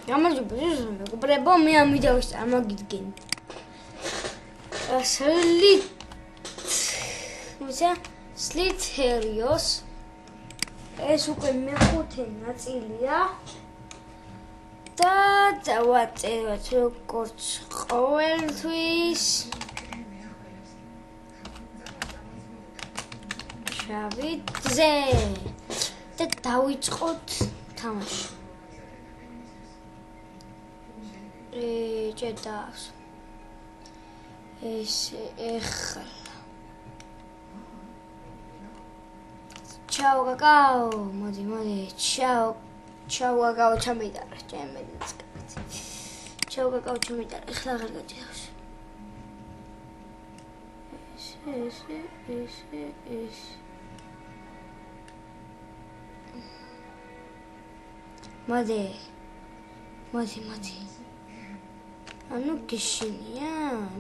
გამარჯობა მეგობრებო, მე ამ ვიდეოს წარმოგიდგენ. სლითერიოს ეს უკვე მეხუთე ნაწილია და დავაწეროთ როგორც ყოველთვის შავიძე და დავიწყოთ თამაში. ჭედავს ეს ეხლა ჩაო კაკაო მოდი ჩაო კაკაო ჩამიტარა ჩემს ჩაო კაკაო ჩამიტარა ეხლა აღარ გაჭირავს ეს მოდი ანუ გიშინია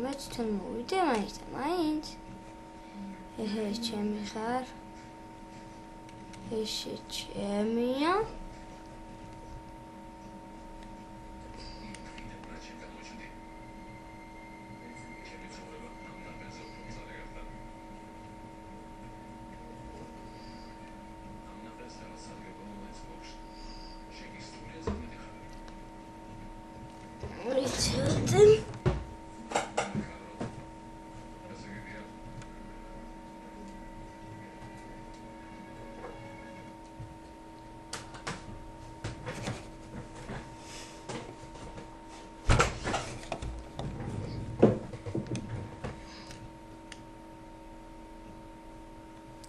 მეც თან მოვიდე მაინც ეს ჩემი ხარ ეს ჩემია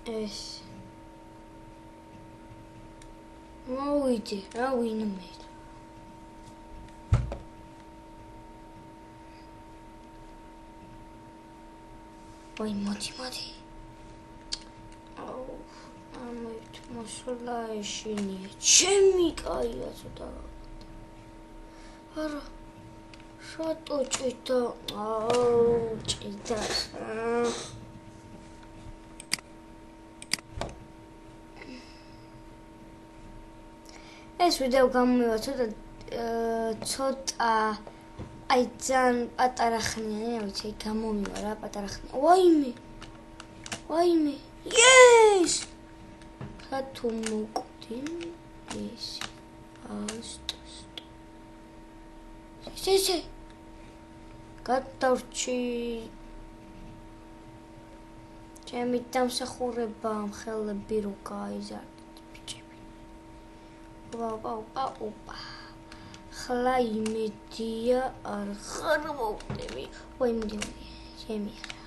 ეს მოვიდი რა ვინმე ვაი მოდი აუ ამით მოსულა ეშინია ჩემი კაია ცოტა არა შატო ჭიდა აუ ჭიდა ეს ვიდეო გამომივა ცოტა აი ძალიან პატარა ხნიანი, რა ვიცი, გამომივა რა პატარა ხნიანი. ვაიმე. Yes! ხა თუ მოკვდი ეს. ეს. გადავრჩი. ჩემი დამსახურება ხელები რო გაიზარდეთ ბიჭები. ოპა. ხლა იმედია არ ხარ მოვდები. ვაი მოდი. ჩემი ხა.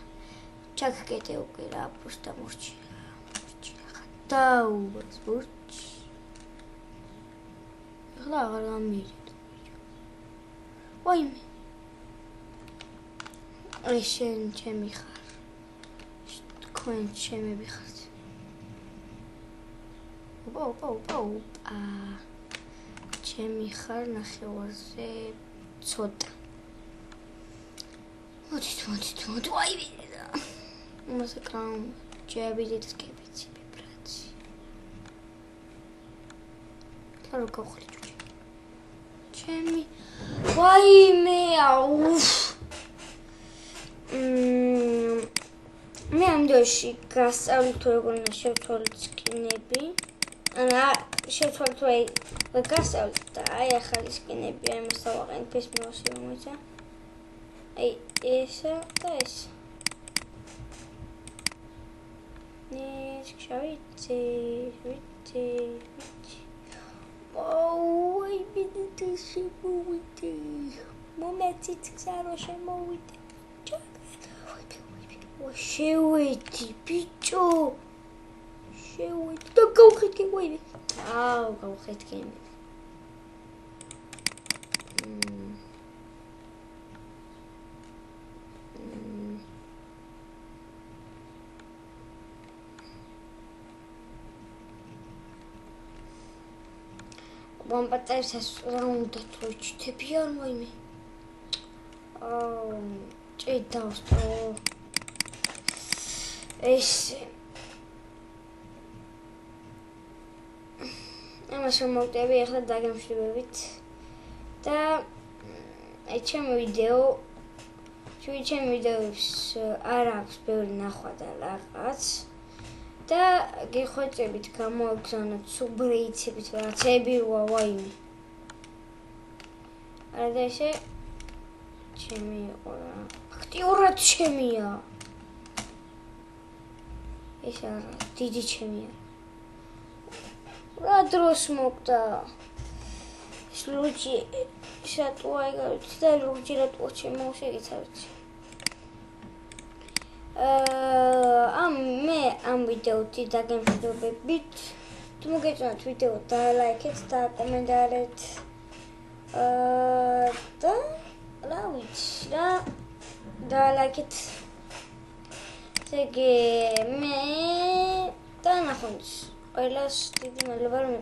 ჩაკეტე უკვე რა პოსტა მორჩი. დაუბაც მორჩი. ხლა აღარ გამირიდ. ვაიმე. შენ ჩემი ხარ. თქვენ ჩემები ხართ. ოპა. ჩემი ხარ ნახევარზე ცოტა. მოდი. ვაი ვიდა. მოსაკრამ ჯებიდით კებიცი ბიბრაცი. ხარო გავხრი ჯუჯი. ჩემი ვაიმე აუ. მე ამ დროში გასწავლით როგორ უნდა შევთვალოთ სკინები. შევთვალოთ გასწავლით და აი ახალი სკინები აი მას დავაყენებ ფეს მივასი მოიცა. აი ესა და ეს. შავიძე. ოი ბიდით შემოვიდე. მომეცით გზარო შემოვიდე. შევედი ბიჭო. და გავხეთკე ვაიმე. აუ გავხეთკე. მომპატებს რა უნდა თუჩთები არ მოიმე. აუ ჭიდავს ეს ამას მოვტები ახლა დაგემშვიდობებით და ჩემი ვიდეოებს არ აქვს ბევრი ნახვა და რაღაც და გიხვეწებით გამოვაგზავნოთ სუბრეიცებით რაღაცები ვაიმე არა და ესე ჩემი იყო რა აქტიურად ჩემია ეს არა დიდი ჩემია რა დროს მოკდა ლურჯი შატუა ეგარით და ლურჯი რატო შემოუშეგეთ არ ვიცი მე ამ ვიდეოთი დაგემშვიდობებით თუ მოგეწონათ ვიდეო დალაიქეთ და კომენტარეთ და რა ვიცი რა დალაიქეთ ესე მე და ნახოთ ყველას დიდი მადლობა რომ